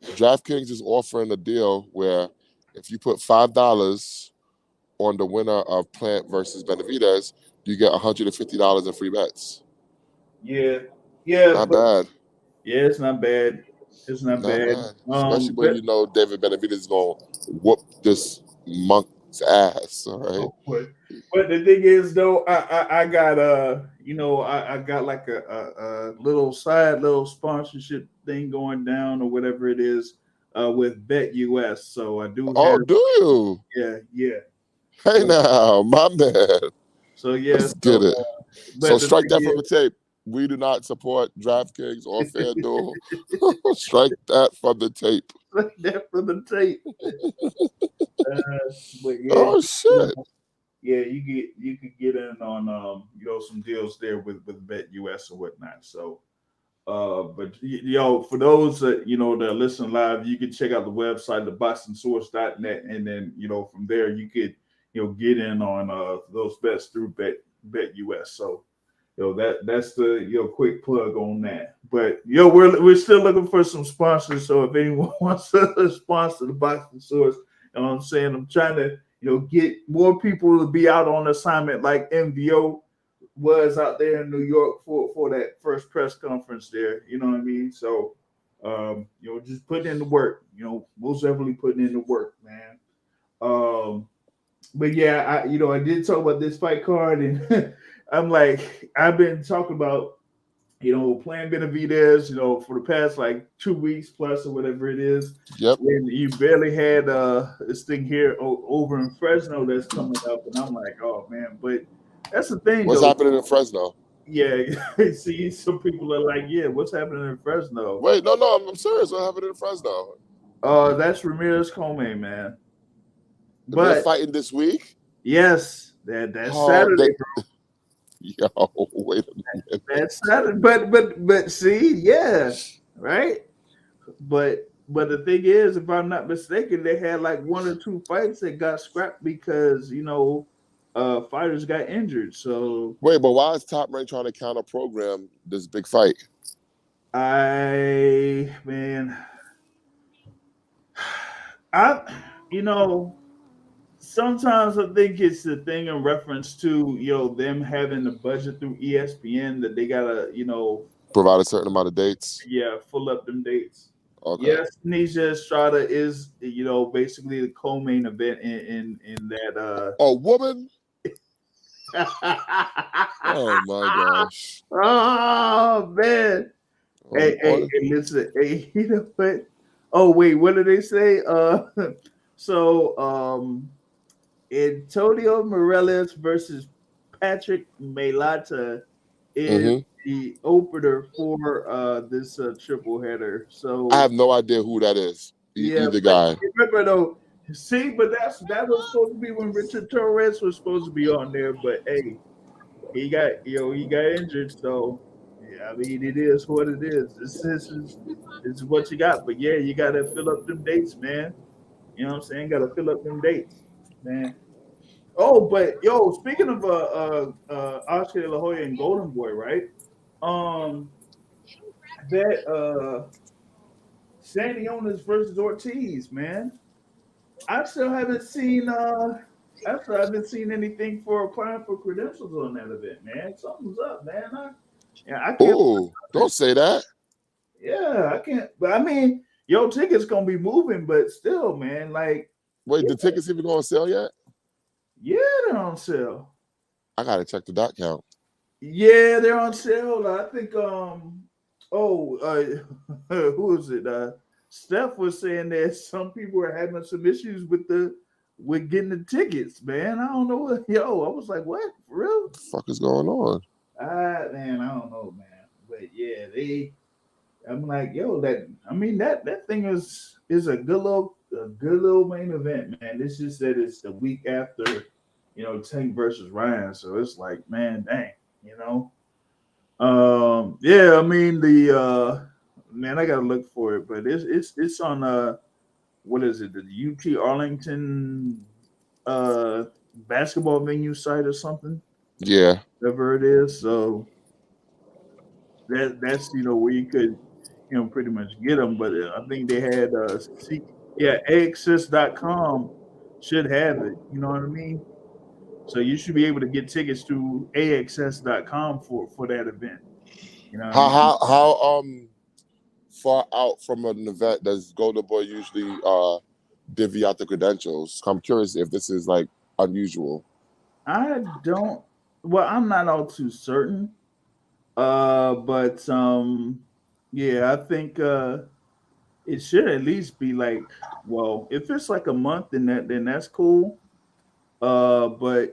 DraftKings is offering a deal where if you put $5 on the winner of Plant versus Benavidez, you get $150 in free bets. Yeah, yeah, Not but bad. yeah, it's not bad. It's not Not bad. bad. Especially when But you know David Benavidez is going to whoop this monk's ass. All right. oh, but the thing is though, I got I got like a little little sponsorship thing going down or whatever it is with Bet US. So I do Oh, have do you? yeah. Hey So now, my man. so yeah, Let's get it. So but the strike that thing from the tape. We do not support DraftKings or is FanDuel. Strike that from the tape. like that for the tape. But yeah, Oh shit. yeah, you could get in on some deals there with Bet US or whatnot. So but for those that that listen live, you can check out the website, theboxingsource.net, and then from there you could get in on those bets through Bet US. So that's the quick plug on that. But we're still looking for some sponsors. So if anyone wants to sponsor the Boxing Source, you know what I'm saying, I'm trying to get more people to be out on assignment like MVO was out there in New York for that first press conference there. You know what I mean? So just putting in the work. Most definitely putting in the work, man. But yeah, I did talk about this fight card, and I'm like, I've been talking about playing Benavidez, for the past like 2 weeks plus or whatever it is. Yep. And you barely had this thing here over in Fresno that's coming up, and I'm like, oh man, but that's the thing What's though. happening in Fresno? Yeah, see, some people are like, yeah, what's happening in Fresno? Wait, no, I'm serious. What happened in Fresno? That's Ramirez Comey, man. They're But fighting this week? yes, that's Oh, Saturday, yo, wait a minute. That's not, but see, yeah, right. But the thing is, if I'm not mistaken, they had like one or two fights that got scrapped because fighters got injured. So Wait, but why is Top Rank trying to counter program this big fight? I man, I you know sometimes I think it's the thing in reference to them having the budget through ESPN that they gotta Provide a certain amount of dates. yeah, full up them dates. Okay. Yes, Nisha Estrada is, basically the co-main event in that. Oh, woman. uh Oh my gosh. Oh man. On Hey, listen, hey, you know what? Oh wait, what did they say? So Antonio Morales versus Patrick Melata is hmm the opener for this triple header. I So have no idea who that is. yeah, Either but guy. remember though, see, but that was supposed to be when Richard Torres was supposed to be on there. But hey, he got injured, so yeah, I mean it is what it is. This is what you got. But yeah, you gotta fill up them dates, man. You know what I'm saying? Gotta fill up them dates, man. Oh, but speaking of Oscar De La Hoya and Golden Boy, right? Um, that Sandy Onis versus Ortiz, man. I still haven't seen anything for applying for credentials on that event, man. Something's up, man. I can't. Oh, don't say that. Yeah, I can't. But I mean, your ticket's gonna be moving, but still, man. Like, Wait, yeah, the tickets even going on sale yet? yeah, they're on sale. I gotta check the dot count. Yeah, they're on sale. I think. Oh, who is it? Steph was saying that some people are having some issues with getting the tickets. Man, I don't know what. Yo, I was like, what? For real? What the fuck is going on? Man, I don't know, man. But yeah, they. I'm like, yo, that. I mean, that thing is a good little main event, man. It's just that it's the week after, Tank versus Ryan, so it's like, man, dang, you know. Yeah, I mean the man, I gotta look for it, but it's on what is it, the UT Arlington uh basketball venue site or something, Yeah, whatever it is. So that's where you could pretty much get them. But I think they had yeah, AXS.com should have it. You know what I mean? So you should be able to get tickets to AXS.com for that event. You know what I how mean? far out from an event does Golden Boy usually divvy out the credentials? I'm curious if this is like unusual. I don't. Well, I'm not all too certain. But yeah, I think it should at least be like, well, if it's like a month, then that's cool. But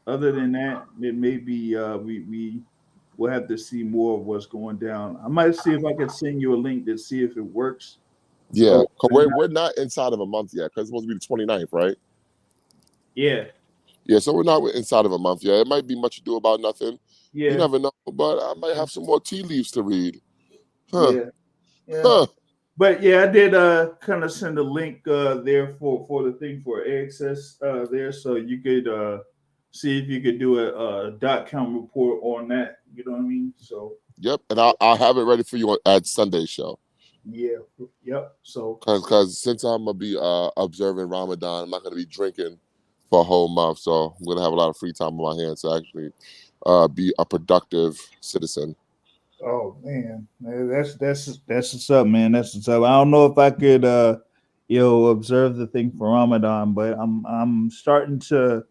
other than that, it may be we will have to see more of what's going down. I might see if I can send you a link to see if it works. Yeah, Oh, 'cause we're not inside of a month yet because it's supposed to be the 29th, right? yeah, Yeah, so we're not inside of a month yet. It might be much ado about nothing. You yeah, never know, but I might have some more tea leaves to read. Huh? yeah, yeah. Huh? But yeah, I did kind of send a link there for the thing for access there, so you could see if you could do a dot com report on that. You know what I mean? So Yep, and I'll have it ready for you at Sunday show. yeah, yep. So Cause since I'm gonna be observing Ramadan, I'm not gonna be drinking for a whole month, so I'm gonna have a lot of free time on my hands to actually be a productive citizen. oh man, that's what's up, man. That's what's up. I don't know if I could observe the thing for Ramadan, but I'm starting to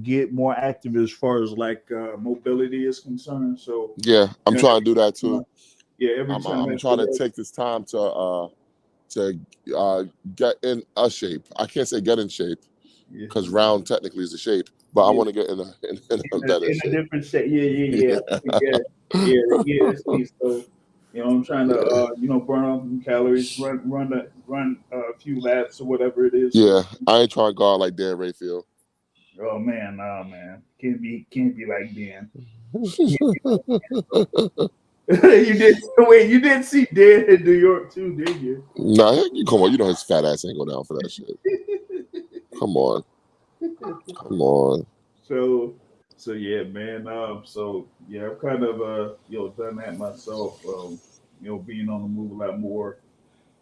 get more active as far as like mobility is concerned. So Yeah, I'm yeah, trying to do that every too. time, yeah, every time I'm after trying to work, take this time to get in a shape. I can't say get in shape yeah, because round technically is a shape, but I yeah, want to get in a better in a shape. different state. Yeah, yeah, yeah. Yeah, Yeah, yeah, yeah. See, so I'm trying to yeah, burn off some calories, run a few laps or whatever it is. So yeah. I ain't trying to go out like Dan Rayfield. oh man, nah, man, can't be like Dan. You did wait, you did see Dan in New York too, did you? Nah, you come on. You know his fat ass ain't go down for that shit. Come on, come on. so yeah, man. So yeah, I've kind of done that myself. Being on the move a lot more,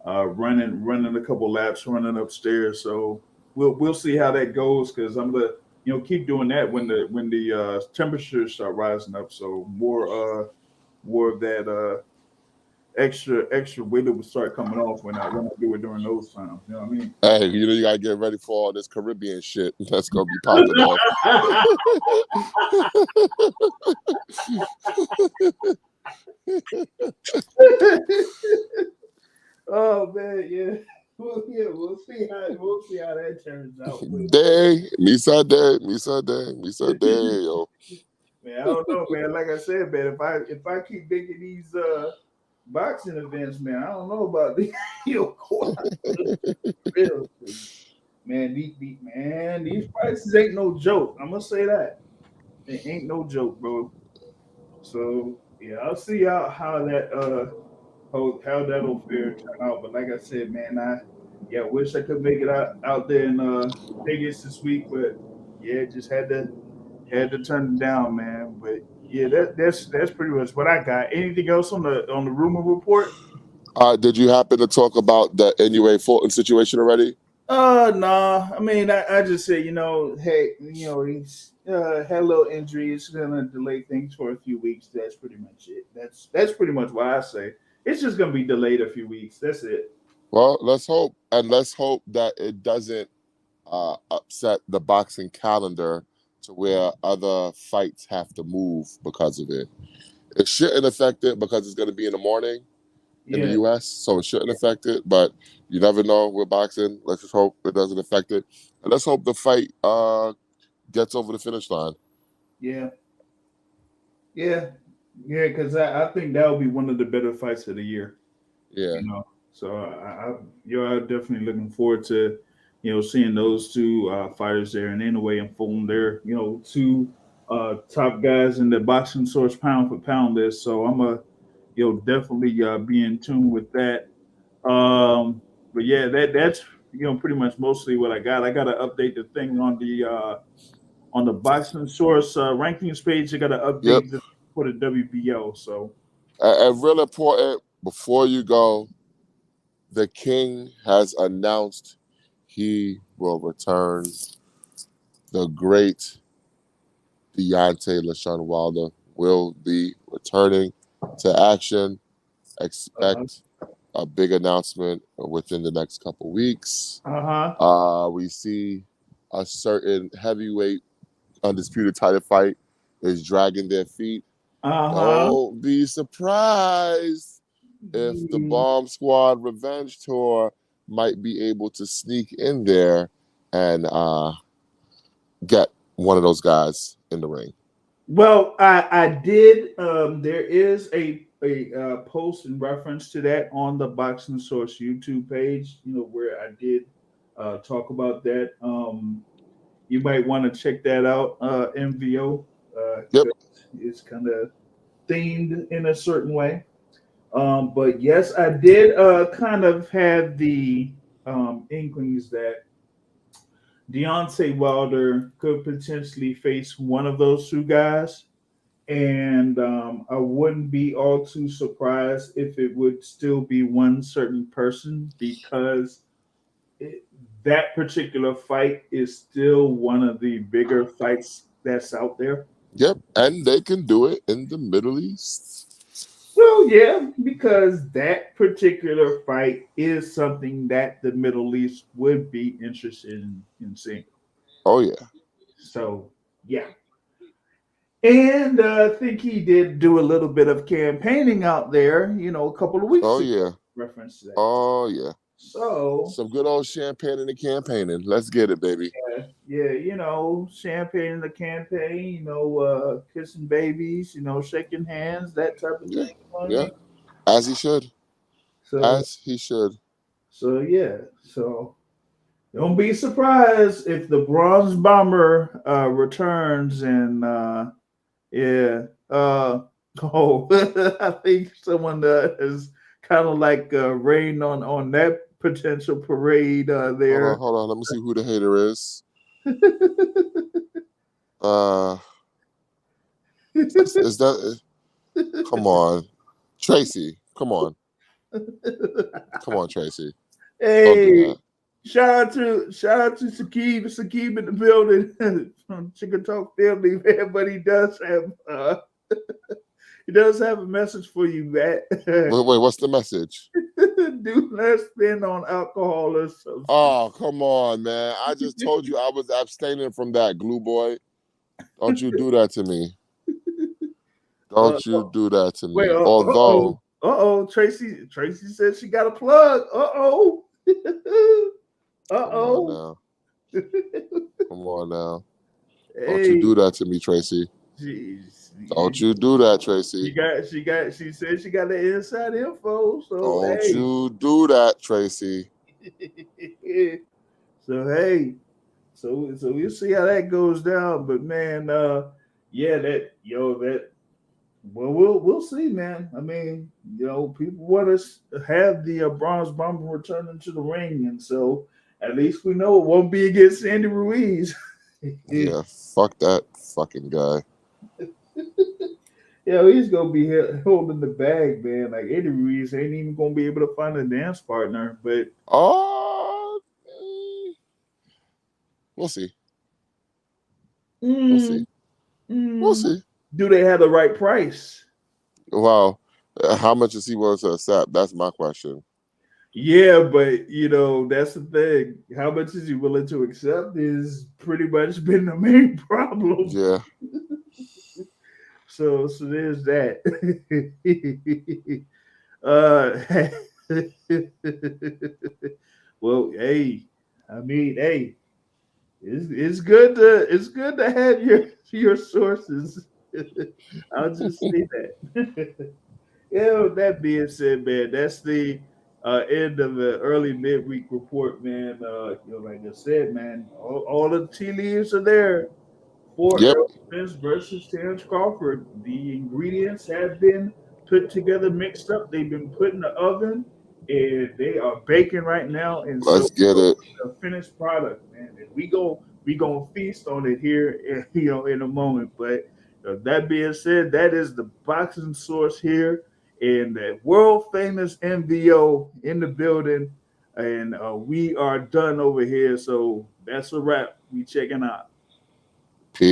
running a couple laps, running upstairs. So we'll see how that goes because I'm gonna keep doing that when the temperatures start rising up. So more of that extra weight will start coming off when I do it during those times. You know what I mean? Hey, you know you gotta get ready for all this Caribbean shit that's gonna be popping off. Oh man, yeah. Well, yeah, we'll see how that turns out. But Day, Misa Day, yo. man, I don't know, man. Like I said, man, if I keep making these boxing events, man, I don't know about the real. Man, these prices ain't no joke. I'm gonna say that. It ain't no joke, bro. So yeah, I'll see how that how that'll fare turn out. But like I said, man, I wish I could make it out there in Vegas this week, but yeah, just had to turn it down, man. But yeah, that's pretty much what I got. Anything else on the rumor report? Did you happen to talk about the NUA Fulton situation already? Nah. I mean, I just say, hey, he's had a little injury. It's gonna delay things for a few weeks. That's pretty much it. That's pretty much why I say it's just gonna be delayed a few weeks. That's it. Well, let's hope that it doesn't upset the boxing calendar to where other fights have to move because of it. It shouldn't affect it because it's going to be in the morning in the Yeah, U.S., so it shouldn't affect it. But you never know with boxing. Let's just hope it doesn't affect it, and let's hope the fight gets over the finish line. yeah, yeah, yeah. Because I think that will be one of the better fights of the year. Yeah. So I'm definitely looking forward to, seeing those two fighters there, and in a way inform their, two top guys in the boxing source pound for pound list. So I'm definitely be in tune with that. But yeah, that's pretty much mostly what I got. I got to update the thing on the boxing source rankings page. I got to Yep. update for the WBO. So And real important before you go, the King has announced he will return. The great Deontay LaShawn Wilder will be returning to action. uh Expect a big announcement within the next couple weeks. huh. We see a certain heavyweight undisputed title fight is dragging their feet. Uh Don't be surprised if the huh. Bomb Squad Revenge Tour might be able to sneak in there and get one of those guys in the ring. Well, I did. There is a post in reference to that on the Boxing Source YouTube page. Where I did talk about that. You might want to check that out. MVO. Yep. 'Cause it's kind of themed in a certain way. But yes, I did kind of have the inklings that Deontay Wilder could potentially face one of those two guys. And I wouldn't be all too surprised if it would still be one certain person because it, that particular fight is still one of the bigger fights that's out there. Yep. And they can do it in the Middle East. Well, yeah, because that particular fight is something that the Middle East would be interested in seeing. Oh, yeah. So, yeah. And I think he did do a little bit of campaigning out there, a couple of weeks Oh, ago, yeah. reference to that. Oh, yeah. So, Some good old champagne in the campaigning. Let's get it, baby. yeah, champagne in the campaign, kissing babies, shaking hands, that type of Yeah. thing. You know what I Yeah. mean? As he should. So, As he should. yeah. So, don't be surprised if the bronze bomber returns and yeah. Oh, I think someone is kind of like rain on that potential parade Hold on, there. hold on. Let me see who the hater is. Uh, is that? Come on, Tracy. Come on, Tracy. Don't do Hey, that. shout out to Sakib in the building from Chicken Talk Family, man. But he does have a message for you, Matt. Wait. What's the message? Do not spend on alcohol or substance. Oh, come on, man. I just told you I was abstaining from that, glue boy. Don't you do that to me. Uh, Don't you do that to Wait, me. Although, Tracy said she got a plug. come on Uh-oh. now. Come on now. Don't you do Hey, that to me, Tracy. jeez. Don't you do that, Tracy. She said she got the inside info. So Don't hey. you do that, Tracy. So hey. So we'll see how that goes down. But man, yeah, that well, we'll see, man. I mean, people want us to have the bronze bomber returning to the ring, and so at least we know it won't be against Andy Ruiz. Yeah, Yeah, fuck that fucking guy. he's gonna be holding the bag, man. Like Andy Ruiz ain't even gonna be able to find a dance partner. But Oh, We'll see. We'll see. Mm, We'll mm. see. Do they have the right price? Well, how much is he willing to accept? That's my question. Yeah, but that's the thing. How much is he willing to accept is pretty much been the main problem. Yeah. So there's that. uh well, hey, I mean, hey, it's good to have your sources. I'll just say that. Yeah, with that being said, man, that's the end of the early midweek report, man. Like I said, man, all the tea leaves are there for Yep. Earl Spence versus Terrence Crawford. The ingredients have been put together, mixed up. They've been put in the oven, and they are baking right now. And so Let's get we'll it. see the finished product, man. And we gonna feast on it here, in a moment. But that being said, that is the boxing source here, and the world famous MVO in the building. And we are done over here. So that's a wrap. We checking out.